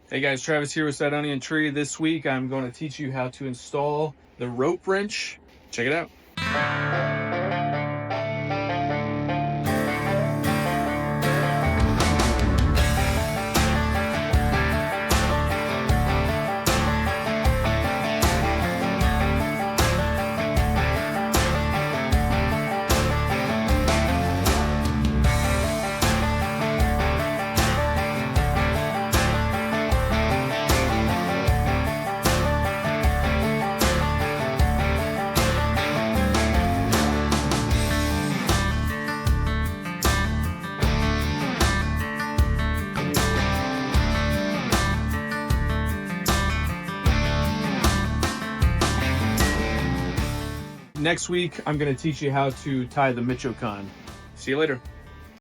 Hey guys, Travis here with Side Onion Tree. This week I'm going to teach you how to install the rope wrench. Check it out. Next week, I'm going to teach you how to tie the Michoacán. See you later.